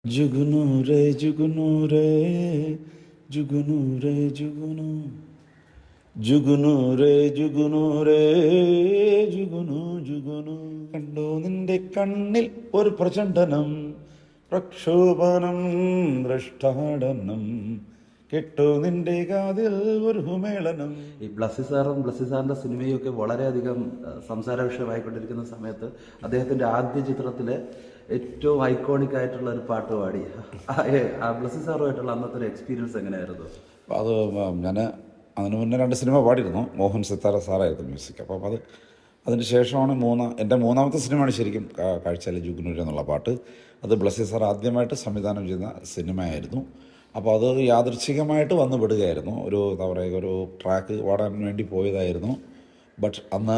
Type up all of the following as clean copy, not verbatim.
जुगनू रे जुगनू रे जुगनू रे जुगनू जुगनू रे जुगനു रे जुगനു जुगനു കണ്ടോ നിന്റെ കണ്ണിൽ ഒരു പ്രചണ്ഡനം പ്രക്ഷോഭനം ദൃഷ്ടാടനം കേട്ടോ നിന്റെ കാതിൽ ഒരു ഹുമേളനം. ഈ ബ്ലസ്സി സാറിൻ്റെ സിനിമയും ഒക്കെ വളരെയധികം സംസാര വിഷയമായിക്കൊണ്ടിരിക്കുന്ന സമയത്ത് അദ്ദേഹത്തിൻ്റെ ആദ്യ ചിത്രത്തിലെ ഏറ്റവും ഐക്കോണിക് ആയിട്ടുള്ള ഒരു പാട്ട് പാടി. ബ്ലസ്സി സാറുമായിട്ടുള്ള അന്നത്തെ ഒരു എക്സ്പീരിയൻസ് എങ്ങനെയായിരുന്നു? അത് ഞാൻ അതിന് മുന്നേ 2 സിനിമ പാടിയിരുന്നു. മോഹൻ സിത്താര സാറായിരുന്നു മ്യൂസിക്. അപ്പം അതിന് ശേഷമാണ് എൻ്റെ മൂന്നാമത്തെ സിനിമയാണ് ശരിക്കും കാഴ്ചയിലെ ജുഗ്നൂർ എന്നുള്ള പാട്ട്. അത് ബ്ലസ്സി സാർ ആദ്യമായിട്ട് സംവിധാനം ചെയ്യുന്ന സിനിമയായിരുന്നു. അപ്പോൾ അത് യാദൃച്ഛികമായിട്ട് വന്ന് വിടുകയായിരുന്നു. എന്താ പറയുക, ഒരു ട്രാക്ക് പാടാൻ വേണ്ടി പോയതായിരുന്നു. ബട്ട് അന്ന്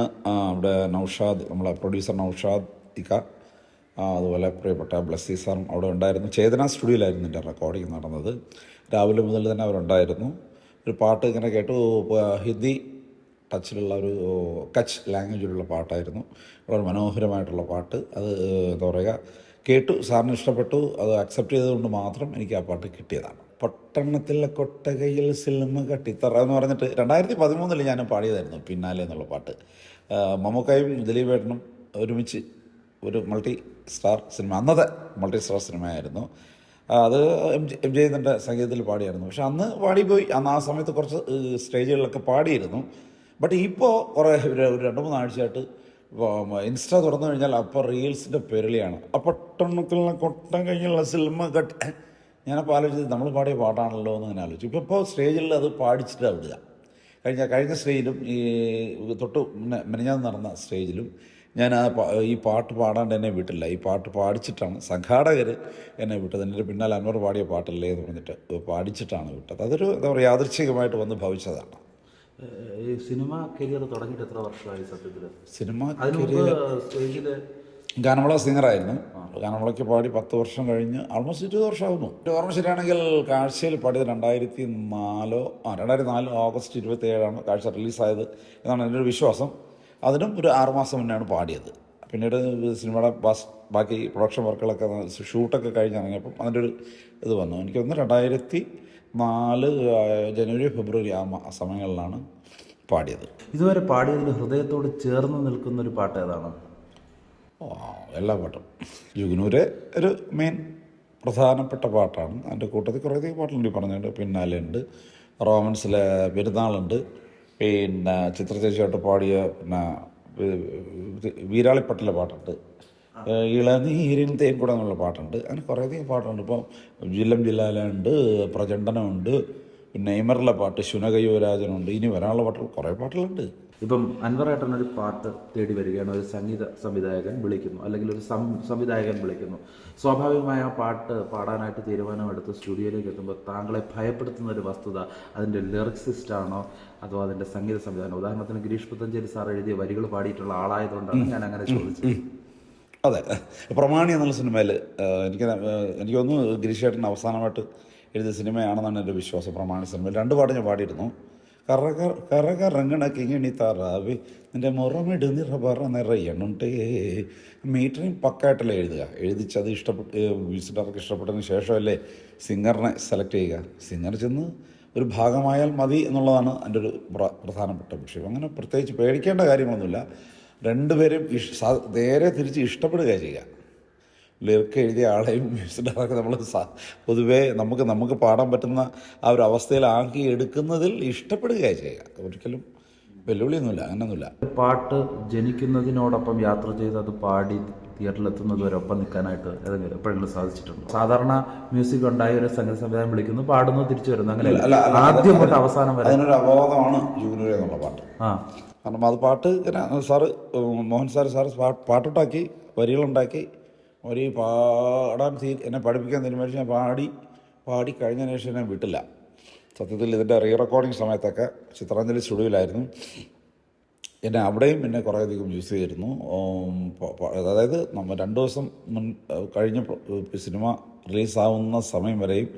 അവിടെ നൗഷാദ്, നമ്മളെ പ്രൊഡ്യൂസർ നൗഷാദ് ഇക്ക, അതുപോലെ പ്രിയപ്പെട്ട ബ്ലസ്സി സാറും അവിടെ ഉണ്ടായിരുന്നു. ചേതന സ്റ്റുഡിയോയിലായിരുന്നു എൻ്റെ റെക്കോർഡിങ് നടന്നത്. രാവിലെ മുതൽ തന്നെ അവരുണ്ടായിരുന്നു. ഒരു പാട്ട് ഇങ്ങനെ കേട്ടു, ഹിന്ദി ടച്ചിലുള്ള ഒരു കച്ച് ലാംഗ്വേജിലുള്ള പാട്ടായിരുന്നു. വളരെ മനോഹരമായിട്ടുള്ള പാട്ട്. അത് എന്താ പറയുക, കേട്ടു, സാറിന് ഇഷ്ടപ്പെട്ടു. അത് അക്സെപ്റ്റ് ചെയ്തുകൊണ്ട് മാത്രം എനിക്ക് ആ പാട്ട് കിട്ടിയതാണ്. പട്ടണത്തിലെ കൊട്ടകയിൽ സിനിമ കട്ടിത്തറ എന്ന് പറഞ്ഞിട്ട് 2013 ഞാൻ പാടിയതായിരുന്നു പിന്നാലെ എന്നുള്ള പാട്ട്. മമ്മൂക്കായും ദിലീപേട്ടനും ഒരുമിച്ച് ഒരു മൾട്ടി സ്റ്റാർ സിനിമ, അന്നത്തെ മൾട്ടി സ്റ്റാർ സിനിമയായിരുന്നു അത്. എം ജയന്തൻ്റെ സംഗീതത്തിൽ പാടിയായിരുന്നു. പക്ഷെ അന്ന് പാടിപ്പോയി. ആ സമയത്ത് കുറച്ച് സ്റ്റേജുകളിലൊക്കെ പാടിയിരുന്നു. ബട്ട് ഇപ്പോൾ കുറേ ഒരു 2-3 ആഴ്ചയായിട്ട് ഇൻസ്റ്റ തുറന്നു കഴിഞ്ഞാൽ അപ്പോൾ റീൽസിൻ്റെ പെരളിയാണ്. പട്ടണത്തിലുള്ള കൊട്ടം കഴിഞ്ഞുള്ള സിനിമ കട്ട്. ഞാനപ്പോൾ ആലോചിച്ചത് നമ്മൾ പാടിയ പാട്ടാണല്ലോ എന്ന് ഞാൻ ആലോചിച്ചു. ഇപ്പോൾ സ്റ്റേജിൽ അത് പാടിച്ചിട്ടാണ് വിടുക. കഴിഞ്ഞ സ്റ്റേജിലും ഈ തൊട്ട് മെനഞ്ഞാന്ന് നടന്ന സ്റ്റേജിലും ഞാൻ ഈ പാട്ട് പാടാണ്ട് എന്നെ വിട്ടില്ല. ഈ പാട്ട് പാടിച്ചിട്ടാണ് സംഘാടകർ എന്നെ വിട്ടത്. എൻ്റെ പിന്നാലെ അൻവർ പാടിയ പാട്ടല്ലേ എന്ന് പറഞ്ഞിട്ട് പാടിച്ചിട്ടാണ് വിട്ടത്. അതൊരു എന്താ പറയുക, യാദൃച്ഛികമായിട്ട് വന്ന് ഭവിച്ചതാണ്. ഈ സിനിമ കരിയർ തുടങ്ങിയിട്ട് എത്ര വർഷമായി സത്യത്തിൽ? സിനിമ സ്റ്റേജിൽ ഗാനമേള സിംഗറായിരുന്നു. ഗാനമേളയ്ക്ക് പാടി 10 വർഷം കഴിഞ്ഞ് ആൾമോസ്റ്റ് 20 വർഷമാകുന്നു. ഓർമ്മ ശരിയാണെങ്കിൽ കാഴ്ചയിൽ പാടിയത് 2004 ഓഗസ്റ്റ് 27 കാഴ്ച റിലീസായത് എന്നാണ് എൻ്റെ ഒരു വിശ്വാസം. അതിനും ഒരു 6 മാസം മുന്നെയാണ് പാടിയത്. പിന്നീട് സിനിമയുടെ ബാക്കി പ്രൊഡക്ഷൻ വർക്കുകളൊക്കെ ഷൂട്ടൊക്കെ കഴിഞ്ഞിറങ്ങിയപ്പം അതിൻ്റെ ഒരു ഇത് വന്നു. എനിക്കൊന്ന് 2004 ജനുവരി ഫെബ്രുവരി ആ സമയങ്ങളിലാണ് പാടിയത്. ഇതുവരെ പാടിയതിൽ ഹൃദയത്തോട് ചേർന്ന് നിൽക്കുന്നൊരു പാട്ട് ഏതാണ്? എല്ലാ പാട്ടും. ജുഗ്നൂര് ഒരു മെയിൻ പ്രധാനപ്പെട്ട പാട്ടാണ്. അതിൻ്റെ കൂട്ടത്തിൽ കുറേയധികം പാട്ടുണ്ട്. പറഞ്ഞിട്ടുണ്ട്, പിന്നാലെ ഉണ്ട്, റോമൻസിലെ പെരുന്നാളുണ്ട്, പിന്നെ ചിത്രചേച്ചിയായിട്ട് പാടിയ പിന്നെ വീരാളിപ്പട്ടിലെ പാട്ടുണ്ട്, ഇളനീരിൻ തേൻ കൂടെ എന്നുള്ള പാട്ടുണ്ട്. അങ്ങനെ കുറേയധികം പാട്ടുണ്ട്. ഇപ്പോൾ ജില്ലാലുണ്ട്, പ്രചണ്ഡനമുണ്ട്, പിന്നെ നെയ്മറിലെ പാട്ട്, ശുനകയുവരാജനുണ്ട്. ഇനി വരാനുള്ള പാട്ടുകൾ കുറേ പാട്ടുകളുണ്ട്. ഇപ്പം അൻവറേട്ടനൊരു പാട്ട് തേടി വരികയാണ്, ഒരു സംഗീത സംവിധായകൻ വിളിക്കുന്നു, അല്ലെങ്കിൽ ഒരു സംവിധായകൻ വിളിക്കുന്നു. സ്വാഭാവികമായ ആ പാട്ട് പാടാനായിട്ട് തീരുമാനമെടുത്ത് സ്റ്റുഡിയോയിലേക്ക് എത്തുമ്പോൾ താങ്കളെ ഭയപ്പെടുത്തുന്ന ഒരു വസ്തുത അതിൻ്റെ ലിറിക്സിസ്റ്റാണോ അതോ അതിൻ്റെ സംഗീത സംവിധാനം? ഉദാഹരണത്തിന് ഗിരീഷ് പുത്തഞ്ചേരി സാർ എഴുതിയ വരികൾ പാടിയിട്ടുള്ള ആളായതുകൊണ്ടാണ് ഞാൻ അങ്ങനെ ചോദിച്ചത്. അതെ, പ്രമാണി എന്നുള്ള സിനിമയിൽ എനിക്ക് തോന്നുന്നു ഗിരീഷ് ചേട്ടൻ അവസാനമായിട്ട് എഴുതിയ സിനിമയാണെന്നാണ് എൻ്റെ വിശ്വാസം. പ്രമാണി സിനിമയിൽ 2 പാട്ട് ഞാൻ പാടിയിരുന്നു. കറകറങ്ങണ കിങ്ങണി താറാവേ നിൻ്റെ മുറമിട് നിറപറ നിറയണുണ്ടേ. മീറ്ററിങ് പക്കായിട്ടല്ലേ എഴുതിച്ചത് വിസിറ്റർക്ക് ഇഷ്ടപ്പെട്ടതിന് ശേഷമല്ലേ സിംഗറിനെ സെലക്ട് ചെയ്യുക. സിംഗർ ചെന്ന് ഒരു ഭാഗമായാൽ മതി എന്നുള്ളതാണ് എൻ്റെ ഒരു പ്രധാനപ്പെട്ട വിഷയം. അങ്ങനെ പ്രത്യേകിച്ച് പേടിക്കേണ്ട കാര്യങ്ങളൊന്നുമില്ല. 2 പേരും നേരെ തിരിച്ച് ഇഷ്ടപ്പെടുക ചെയ്യുക. ലിറിക്ക് എഴുതിയ ആളെയും മ്യൂസിക് ഡയറക്ടർ നമ്മൾ പൊതുവേ നമുക്ക് പാടാൻ പറ്റുന്ന ആ ഒരു അവസ്ഥയിലാക്കി എടുക്കുന്നതിൽ ഇഷ്ടപ്പെടുകയാണ് ചെയ്യുക. ഒരിക്കലും വെല്ലുവിളിയൊന്നുമില്ല, അങ്ങനെയൊന്നുമില്ല. പാട്ട് ജനിക്കുന്നതിനോടൊപ്പം യാത്ര ചെയ്ത് അത് പാടി തിയേറ്ററിലെത്തുന്നതുവരൊപ്പം നിൽക്കാനായിട്ട് ഏതെങ്കിലും എപ്പോഴെങ്കിലും സാധിച്ചിട്ടുണ്ടോ? സാധാരണ മ്യൂസിക് ഉണ്ടായ ഒരു സംഗീത സംവിധാനം വിളിക്കുന്നു, പാടുന്നു, തിരിച്ചു വരുന്നു, അങ്ങനെ ആദ്യം തൊട്ട് അവസാനം വരെ. അതിനൊരു അപവാദമാണ് ജുഗ്നൂർ എന്നുള്ള പാട്ട്. കാരണം അത് പാട്ട് ഇങ്ങനെ മോഹൻ സാറ് പാട്ടുണ്ടാക്കി, വരികളുണ്ടാക്കി, ഒരു പാടാൻ എന്നെ പഠിപ്പിക്കാൻ തീരുമാനിച്ച് ഞാൻ പാടി കഴിഞ്ഞതിന് ശേഷം ഞാൻ വിട്ടില്ല. സത്യത്തിൽ ഇതിൻ്റെ റീറെക്കോർഡിങ് സമയത്തൊക്കെ ചിത്രാഞ്ജലി സ്റ്റുഡിയോയിലായിരുന്നു. എന്നെ അവിടെയും എന്നെ കുറേയധികം യൂസ് ചെയ്തിരുന്നു. അതായത് 2 ദിവസം കഴിഞ്ഞ് സിനിമ റിലീസാവുന്ന സമയം വരെയും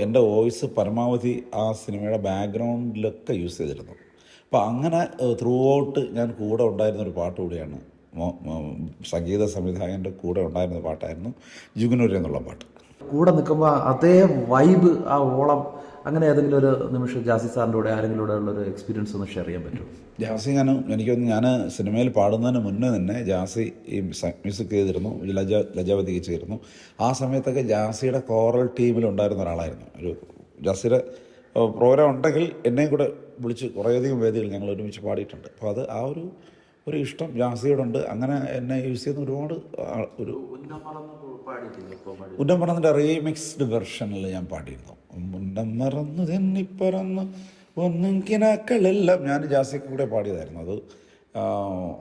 എൻ്റെ വോയിസ് പരമാവധി ആ സിനിമയുടെ ബാക്ക്ഗ്രൗണ്ടിലൊക്കെ യൂസ് ചെയ്തിരുന്നു. അപ്പോൾ അങ്ങനെ ത്രൂ ഔട്ട് ഞാൻ കൂടെ ഉണ്ടായിരുന്നൊരു പാട്ട് കൂടിയാണ് സംഗീത സംവിധായകൻ്റെ കൂടെ ഉണ്ടായിരുന്ന പാട്ടായിരുന്നു ജുഗ്നൂർ എന്നുള്ള പാട്ട്. കൂടെ നിൽക്കുമ്പോൾ അതേ വൈബ്, ആ ഓളം, അങ്ങനെ ഏതെങ്കിലും ഒരു നിമിഷം ജാസി സാറിൻ്റെ കൂടെ ആരെങ്കിലും കൂടെ ഉള്ളൊരു എക്സ്പീരിയൻസ് ഒന്ന് ഷെയർ ചെയ്യാൻ പറ്റുമോ? ജാസി എനിക്കൊന്ന് ഞാൻ സിനിമയിൽ പാടുന്നതിന് മുന്നേ തന്നെ ജാസി ഈ മ്യൂസിക് ചെയ്തിരുന്നു, ലജാവതിക്ക് ചെയ്തിരുന്നു. ആ സമയത്തൊക്കെ ജാസിയുടെ കോറൽ ടീമിലുണ്ടായിരുന്ന ഒരാളായിരുന്നു. ഒരു ജാസിയുടെ പ്രോഗ്രാം ഉണ്ടെങ്കിൽ എന്നെയും കൂടെ വിളിച്ച് കുറേയധികം വേദികൾ ഞങ്ങൾ ഒരുമിച്ച് പാടിയിട്ടുണ്ട്. അപ്പോൾ അത് ആ ഒരു ഇഷ്ടം ജാസിയോടുണ്ട്. അങ്ങനെ എന്നെ യൂസ് ചെയ്യുന്ന ഒരുപാട് ഒരു ഉന്നം പറന്നതിൻ്റെ റീമിക്സ്ഡ് വെർഷനിൽ ഞാൻ പാടിയിരുന്നു. ഉന്നം മറന്നു തെന്നിപ്പറന്ന് ഒന്നും കിനാക്കളെല്ലാം ഞാൻ ജാസിക്ക് കൂടെ പാടിയതായിരുന്നു. അത്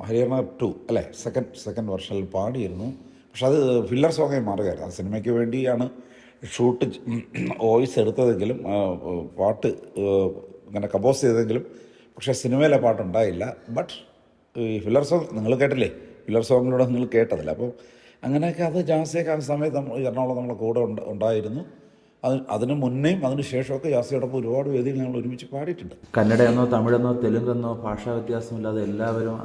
ഹരിയാന 2 അല്ലേ, സെക്കൻഡ് വെർഷനിൽ പാടിയിരുന്നു. പക്ഷെ അത് ഫില്ലർ സോങ്ങായി മാറുകയായിരുന്നു. ആ സിനിമയ്ക്ക് വേണ്ടിയാണ് ഷൂട്ട് വോയിസ് എടുത്തതെങ്കിലും പാട്ട് ഇങ്ങനെ കമ്പോസ് ചെയ്തെങ്കിലും പക്ഷേ സിനിമയിലെ പാട്ടുണ്ടായില്ല. ബട്ട് ഈ ഫില്ലർ സോങ് നിങ്ങൾ കേട്ടില്ലേ, ഫില്ലർ സോങ്ങിലൂടെ നിങ്ങൾ കേട്ടതില്ല. അപ്പോൾ അങ്ങനെയൊക്കെ അത് ജാസിയൊക്കെ ആ സമയത്ത് എറണാകുളം നമ്മളെ കൂടെ ഉണ്ടായിരുന്നു. അതിന് മുന്നേയും അതിന് ശേഷമൊക്കെ ജാസിയോടൊപ്പം ഒരുപാട് വേദികൾ ഞങ്ങൾ ഒരുമിച്ച് പാടിയിട്ടുണ്ട്. കന്നഡയെന്നോ തമിഴെന്നോ തെലുങ്കെന്നോ ഭാഷാ വ്യത്യാസമില്ലാതെ എല്ലാവരും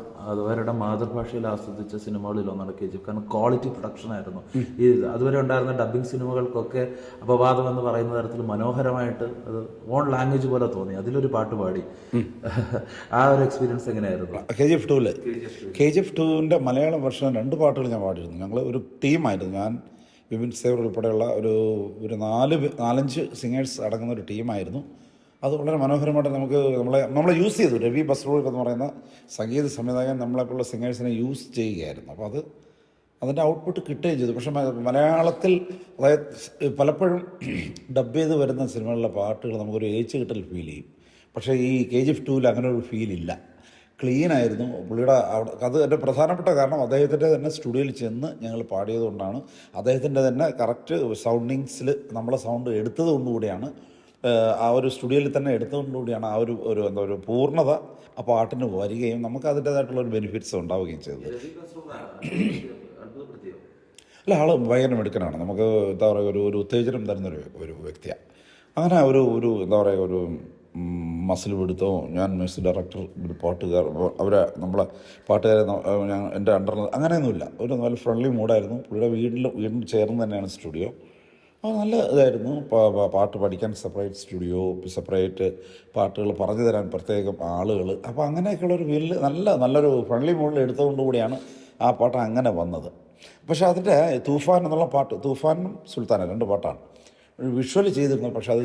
അവരുടെ മാതൃഭാഷയിൽ ആസ്വദിച്ച സിനിമകളിൽ ഒന്നാണ് KGF. കാരണം ക്വാളിറ്റി പ്രൊഡക്ഷനായിരുന്നു. ഈ അതുവരെ ഉണ്ടായിരുന്ന ഡബ്ബിംഗ് സിനിമകൾക്കൊക്കെ അപവാദം എന്ന് പറയുന്ന തരത്തിൽ മനോഹരമായിട്ട് അത് ഓൺ ലാംഗ്വേജ് പോലെ തോന്നി. അതിലൊരു പാട്ട് പാടി. ആ ഒരു എക്സ്പീരിയൻസ് എങ്ങനെയായിരുന്നു? KGF 2 മലയാളം വെർഷൻ 2 പാട്ടുകൾ ഞാൻ പാടിയിരുന്നു. ഞങ്ങൾ ഒരു ടീമായിരുന്നു. ഞാൻ, വിപിൻ സേവർ ഉൾപ്പെടെയുള്ള ഒരു 4-5 സിംഗേഴ്സ് അടങ്ങുന്ന ഒരു ടീമായിരുന്നു. അത് വളരെ മനോഹരമായിട്ട് നമ്മളെ യൂസ് ചെയ്തു. രവി ബസ്റൂർ എന്ന് പറയുന്ന സംഗീത സംവിധായകൻ നമ്മളെപ്പോലുള്ള സിംഗേഴ്സിനെ യൂസ് ചെയ്യുകയായിരുന്നു. അപ്പോൾ അതിൻ്റെ ഔട്ട്പുട്ട് കിട്ടുകയും ചെയ്തു. പക്ഷേ മലയാളത്തിൽ അതായത് പലപ്പോഴും ഡബ് ചെയ്ത് വരുന്ന സിനിമകളിലെ പാട്ടുകൾ നമുക്കൊരു ഏച്ച് കിട്ടൽ ഫീൽ ചെയ്യും. പക്ഷേ ഈ KGF 2 അങ്ങനെ ഒരു ഫീലില്ല. ക്ലീനായിരുന്നു പുള്ളിയുടെ. അത് എൻ്റെ പ്രധാനപ്പെട്ട കാരണം അദ്ദേഹത്തിൻ്റെ തന്നെ സ്റ്റുഡിയോയിൽ ചെന്ന് ഞങ്ങൾ പാടിയത് കൊണ്ടാണ്. അദ്ദേഹത്തിൻ്റെ തന്നെ കറക്റ്റ് സൗണ്ടിങ്സിൽ നമ്മളെ സൗണ്ട് എടുത്തത് കൊണ്ടുകൂടിയാണ്, ആ ഒരു സ്റ്റുഡിയോയിൽ തന്നെ എടുത്തതുകൊണ്ടുകൂടിയാണ് ആ ഒരു പൂർണ്ണത ആ പാട്ടിന് വരികയും നമുക്ക് അതിൻ്റേതായിട്ടുള്ള ഒരു ബെനിഫിറ്റ്സ് ഉണ്ടാവുകയും ചെയ്തത്. അല്ല, ആൾ ഭയങ്കര മിടുക്കനാണ്. നമുക്ക് എന്താ പറയുക, ഒരു ഉത്തേജനം തരുന്നൊരു വ്യക്തിയാണ്. അങ്ങനെ എന്താ പറയുക, ഒരു മസിൽ പിടുത്തോ, ഞാൻ മ്യൂസിക് ഡയറക്ടർ, ഒരു പാട്ടുകാർ, നമ്മളെ പാട്ടുകാരെ എൻ്റെ അണ്ടറിൽ അങ്ങനെയൊന്നുമില്ല. ഒരു നല്ല ഫ്രണ്ട്ലി മൂഡായിരുന്നു. പുള്ളിയുടെ വീടിന് ചേർന്ന് തന്നെയാണ് സ്റ്റുഡിയോ. അപ്പോൾ നല്ല ഇതായിരുന്നു. പാട്ട് പഠിക്കാൻ സെപ്പറേറ്റ് സ്റ്റുഡിയോ, സെപ്പറേറ്റ് പാട്ടുകൾ പറഞ്ഞു തരാൻ പ്രത്യേകം ആളുകൾ. അപ്പോൾ അങ്ങനെയൊക്കെയുള്ളൊരു വീട്ടിൽ നല്ലൊരു ഫ്രണ്ട്ലി മൂഡിൽ എടുത്തുകൊണ്ട് കൂടിയാണ് ആ പാട്ട് അങ്ങനെ വന്നത്. പക്ഷേ അതിൻ്റെ തൂഫാൻ എന്നുള്ള പാട്ട്, തൂഫാനും സുൽത്താനും 2 പാട്ടാണ് വിഷ്വൽ ചെയ്തിരുന്നു. പക്ഷേ അത്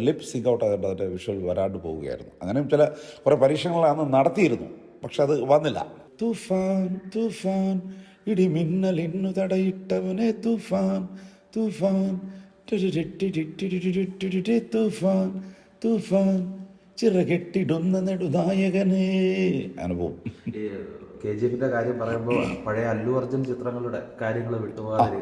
ലിപ് സിങ്ക് ഔട്ട് ആയിട്ട് അതിൻ്റെ വിഷ്വൽ വരാണ്ട് പോവുകയായിരുന്നു. അങ്ങനെയും കുറേ പരീക്ഷണങ്ങളാണ് നടത്തിയിരുന്നു. പക്ഷെ അത് വന്നില്ല. തൂഫാൻ തൂഫാൻ ഇടിമിന്നലിന്നു തടയിട്ടവനെ തൂഫാൻ തൂഫാൻ തൂഫാൻ തൂഫാൻ ചിറകെട്ടിടുന്ന നെടുനായകനെ അനുഭവം. KGF കാര്യം പറയുമ്പോൾ പഴയ അല്ലു അർജുൻ ചിത്രങ്ങളുടെ കാര്യങ്ങൾ വിട്ടുപോകാതെ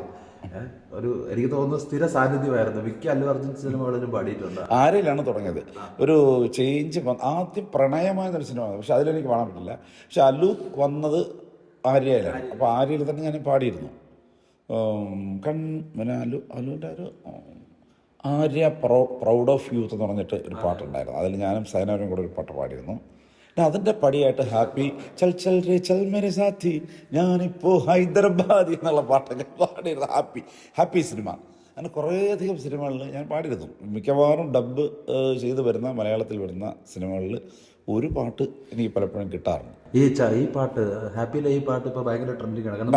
എനിക്ക് തോന്നുന്നു സ്ഥിര സാന്നിധ്യമായിരുന്നു. മിക്ക അല്ലു അർജുൻ സിനിമകളിലും പാടിയിട്ടുണ്ട്. ആര്യയിലാണ് തുടങ്ങിയത്. ഒരു ചേഞ്ച് ആദ്യം പ്രണയമായെന്നൊരു സിനിമ, പക്ഷെ അതിലെനിക്ക് പാടാൻ പറ്റില്ല. പക്ഷെ അല്ലു വന്നത് ആര്യയിലാണ്. അപ്പോൾ ആര്യയിൽ തന്നെ ഞാൻ പാടിയിരുന്നു. അല്ലുവിൻ്റെ ഒരു ആര്യ പ്രൗഡ് ഓഫ് യൂത്ത് എന്ന് പറഞ്ഞിട്ട് ഒരു പാട്ടുണ്ടായിരുന്നു. അതിൽ ഞാനും സൈനവരും കൂടെ ഒരു പാട്ട് പാടിയിരുന്നു. അതിൻ്റെ പടിയായിട്ട് ഹാപ്പി ചൽ ചൽ രേ ചൽ മേരെ സാഥി, ഞാനിപ്പോൾ ഹൈദരാബാദി എന്നുള്ള പാട്ടൊക്കെ പാടിയിരുന്നു. Happy cinema. അങ്ങനെ കുറേയധികം സിനിമകളിൽ ഞാൻ പാടിയിരുന്നു. മിക്കവാറും ഡബ് ചെയ്ത് വരുന്ന മലയാളത്തിൽ വരുന്ന സിനിമകളിൽ ഒരു പാട്ട് എനിക്ക് പലപ്പോഴും കിട്ടാറുണ്ട്. ഈ പാട്ട് ഹാപ്പിയിലെ ഈ പാട്ട് ഇപ്പോൾ ഭയങ്കര ട്രെൻഡിങ്ങാണ്. കാരണം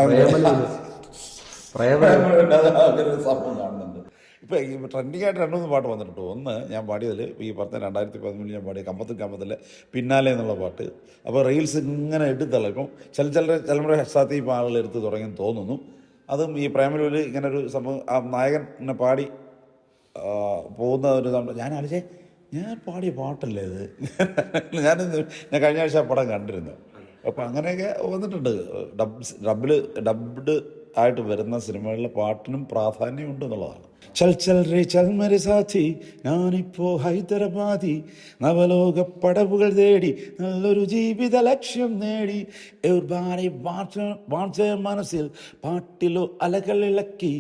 സംഭവം കാണുന്നുണ്ട്. ഇപ്പോൾ ഈ ട്രെൻഡിങ് ആയിട്ട് 2-3 പാട്ട് വന്നിട്ടുണ്ട്. ഒന്ന് ഞാൻ പാടിയതിൽ ഈ പറഞ്ഞ 2013 ഞാൻ പാടിയ കമ്പത്തിലെ പിന്നാലെ എന്നുള്ള പാട്ട്. അപ്പോൾ റീൽസ് ഇങ്ങനെ എടുത്തല്ല. ഇപ്പം ചിലമുറ സാത്തി ഇപ്പോൾ ആളുകൾ എടുത്ത് തുടങ്ങിയെന്ന് തോന്നുന്നു. അതും ഈ പ്രേമലൂരിൽ ഇങ്ങനെ ഒരു സംഭവം, ആ നായകൻ എന്നെ പാടി പോകുന്ന ഒരു ഞാൻ ആലോചിച്ചേ, ഞാൻ പാടിയ പാട്ടല്ലേ ഇത്. ഞാൻ കഴിഞ്ഞ ആഴ്ച ആ പടം കണ്ടിരുന്നു. അപ്പോൾ അങ്ങനെയൊക്കെ വന്നിട്ടുണ്ട്. ഡബ്ഡ് ആയിട്ട് വരുന്ന സിനിമകളിലെ പാട്ടിനും പ്രാധാന്യമുണ്ട് എന്നുള്ളതാണ്. ചൽ ചൽ രേ ചൽ മേരെ സാഥി, ഞാനിപ്പോ ഹൈദരാബാദി, നവലോക പടവുകൾ തേടി നല്ലൊരു ജീവിത ലക്ഷ്യം നേടി, മനസ്സിൽ പാട്ടിലോ അലകൾ ഇളക്കി,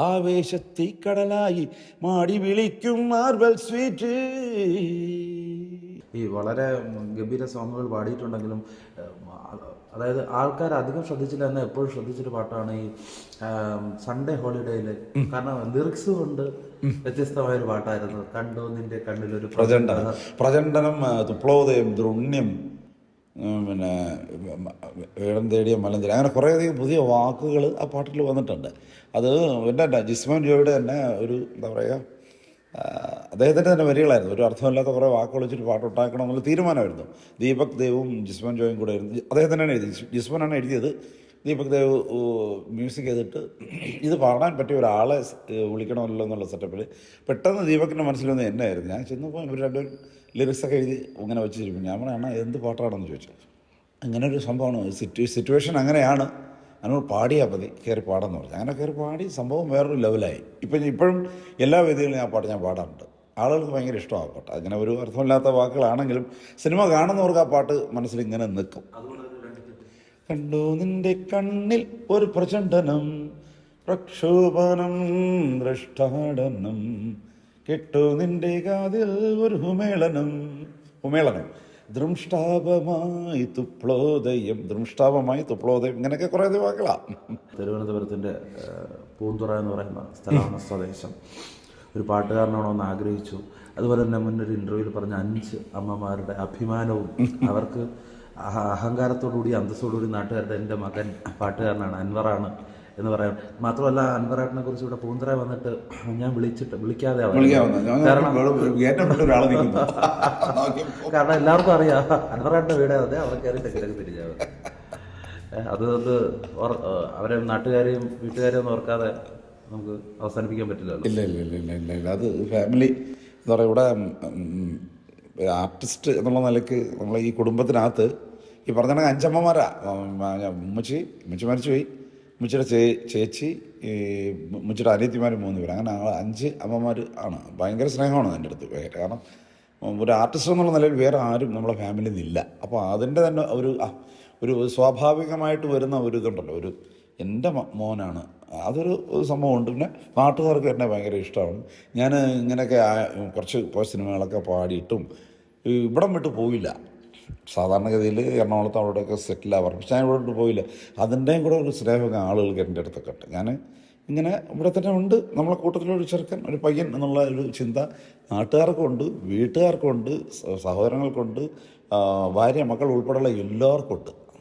ആവേശത്തി കടലായി മാടി വിളിക്കും മാർബൽ സ്വീറ്റ്. ഈ വളരെ ഗംഭീര സോങ്ങുകൾ പാടിയിട്ടുണ്ടെങ്കിലും അതായത് ആൾക്കാർ അധികം ശ്രദ്ധിച്ചില്ല എന്നാൽ എപ്പോഴും ശ്രദ്ധിച്ചൊരു പാട്ടാണ് ഈ സൺഡേ ഹോളിഡേയില്. കാരണം ലിറിക്സ് കൊണ്ട് വ്യത്യസ്തമായൊരു പാട്ടായിരുന്നു. കണ്ടു നിന്റെ കണ്ണിലൊരു പ്രചണ്ഡനം, തുപ്ലോദയം, ദ്രുണ്യം, പിന്നെ വേടം തേടിയ മലഞ്ചരി, അങ്ങനെ കുറേയധികം പുതിയ വാക്കുകൾ ആ പാട്ടിൽ വന്നിട്ടുണ്ട്. അത് എൻ്റെ ജിസ്മോൻ ജോയുടെ തന്നെ ഒരു എന്താ പറയുക, അദ്ദേഹത്തിൻ്റെ തന്നെ വരികളായിരുന്നു. ഒരു അർത്ഥമില്ലാത്ത കുറേ വാക്കുകൾ വെച്ചിട്ട് പാട്ടുണ്ടാക്കണം എന്നുള്ള തീരുമാനമായിരുന്നു. ദീപക് ദേവും ജിസ്മോൻ ജോയും കൂടെ ആയിരുന്നു. അദ്ദേഹത്തിനാണ് എഴുതിയത്, ജിസ്മോനാണ് എഴുതിയത്. ദീപക് ദേവ് മ്യൂസിക് ചെയ്തിട്ട് ഇത് പാടാൻ പറ്റിയ ഒരാളെ വിളിക്കണമല്ലോ എന്നുള്ള സെറ്റപ്പിൽ പെട്ടെന്ന് ദീപകിൻ്റെ മനസ്സിൽ വന്ന് എന്നെ ആയിരുന്നു. ഞാൻ ചെന്നപ്പോൾ ഇവർ രണ്ടുപേരും ലിറിക്സൊക്കെ എഴുതി ഇങ്ങനെ വെച്ചിരിക്കും. ഞാൻ പറഞ്ഞാൽ എന്ത് പാട്ടാണെന്ന് ചോദിച്ചു. അങ്ങനെ ഒരു സംഭവമാണ്, സിറ്റുവേഷൻ അങ്ങനെയാണ്. അതിനോട് പാടിയാൽ മതി, കയറി പാടാമെന്ന് പറഞ്ഞു. അങ്ങനെ കയറി പാടി സംഭവം വേറൊരു ലെവലായി. ഇപ്പോഴും എല്ലാ വേദികളിലും ആ പാട്ട് ഞാൻ പാടാറുണ്ട്. ആളുകൾക്ക് ഭയങ്കര ഇഷ്ടമാണ് ആ പാട്ട്. അങ്ങനെ ഒരു അർത്ഥമില്ലാത്ത വാക്കുകളാണെങ്കിലും സിനിമ കാണുന്നവർക്ക് ആ പാട്ട് മനസ്സിൽ ഇങ്ങനെ നിൽക്കും. കണ്ടു നിന്റെ കണ്ണിൽ ഒരു പ്രചണ്ഡനം, പ്രക്ഷോഭനം ദൃഷ്ടാടനം, കേട്ടു നിന്റെ കാതിൽ ഒരു ഹുമേളനം, ദൃംഷ്ടാപമായി തുപ്ലോദയം, ഇങ്ങനെയൊക്കെ കുറേ വാക്കുകളാണ്. തിരുവനന്തപുരത്തിൻ്റെ പൂന്തുറ എന്ന് പറയുന്ന സ്ഥലമാണ് സ്വദേശം. ഒരു പാട്ടുകാരനാണോന്ന് ആഗ്രഹിച്ചു. അതുപോലെ തന്നെ മുന്നൊരു ഇൻ്റർവ്യൂവിൽ പറഞ്ഞ 5 അമ്മമാരുടെ അഭിമാനവും അവർക്ക് അഹങ്കാരത്തോടുകൂടി അന്തസ്സോടുകൂടി നാട്ടുകാരുടെ എൻ്റെ മകൻ പാട്ടുകാരനാണ്, അൻവറാണ് എന്ന് പറയാം. മാത്രമല്ല അൻവറാട്ടിനെ കുറിച്ച് ഇവിടെ പൂന്തറ വന്നിട്ട് ഞാൻ വിളിക്കാതെ കാരണം എല്ലാവർക്കും അറിയാം അൻവറാട്ടിൻ്റെ വീട് അതെ, അവിടെ കയറി തെക്കിലേക്ക് തിരിച്ചാൽ അതുകൊണ്ട് അവരെ നാട്ടുകാരെയും വീട്ടുകാരെയും ഒന്നും ഓർക്കാതെ നമുക്ക് അവസാനിപ്പിക്കാൻ പറ്റില്ലല്ലോ. ഇല്ല അത് ഫാമിലി എന്താ പറയുക, ഇവിടെ ആർട്ടിസ്റ്റ് എന്നുള്ള നിലയ്ക്ക് നമ്മൾ ഈ കുടുംബത്തിനകത്ത് ഈ പറഞ്ഞ 5 അമ്മമാരാ. ഉമ്മച്ചി മരിച്ചുപോയി, ഉമ്മച്ചിയുടെ ചേച്ചി, ഈ ഉമ്മച്ചിയുടെ അനിയത്തിമാർ 3 പേര്, അങ്ങനെ 5 അമ്മമാർ ആണ്. ഭയങ്കര സ്നേഹമാണ് എൻ്റെ അടുത്ത്. കാരണം ഒരു ആർട്ടിസ്റ്റ് എന്നുള്ള നിലയിൽ വേറെ ആരും നമ്മളെ ഫാമിലിയിൽ നിന്നില്ല. അപ്പോൾ അതിൻ്റെ തന്നെ ഒരു സ്വാഭാവികമായിട്ട് വരുന്ന ഒരു ഇതുണ്ടല്ലോ, ഒരു എൻ്റെ മോനാണ്, അതൊരു സംഭവമുണ്ട്. പിന്നെ പാട്ടുകാർക്ക് എന്നെ ഭയങ്കര ഇഷ്ടമാണ്. ഞാൻ ഇങ്ങനെയൊക്കെ കുറച്ച് സിനിമകളൊക്കെ പാടിയിട്ടും ഇവിടം വിട്ട് പോയില്ല. സാധാരണഗതിയിൽ എറണാകുളത്ത് അവിടെയൊക്കെ സെറ്റിലാവാറ്, പക്ഷെ ഞാൻ ഇവിടെ വിട്ട് പോയില്ല. അതിൻ്റെയും കൂടെ ഒരു സ്നേഹമൊക്കെ ആളുകൾക്ക് എൻ്റെ അടുത്തൊക്കെ ഉണ്ട്. ഞാൻ ഇങ്ങനെ ഇവിടെ തന്നെ ഉണ്ട്, നമ്മളെ കൂട്ടത്തിലൊരു ചെറുക്കൻ, ഒരു പയ്യൻ എന്നുള്ള ഒരു ചിന്ത നാട്ടുകാർക്കുണ്ട്, വീട്ടുകാർക്കുണ്ട്, സഹോദരങ്ങൾക്കുണ്ട്, ഭാര്യ മക്കൾ ഉൾപ്പെടെയുള്ള എല്ലാവർക്കും ഉണ്ട്.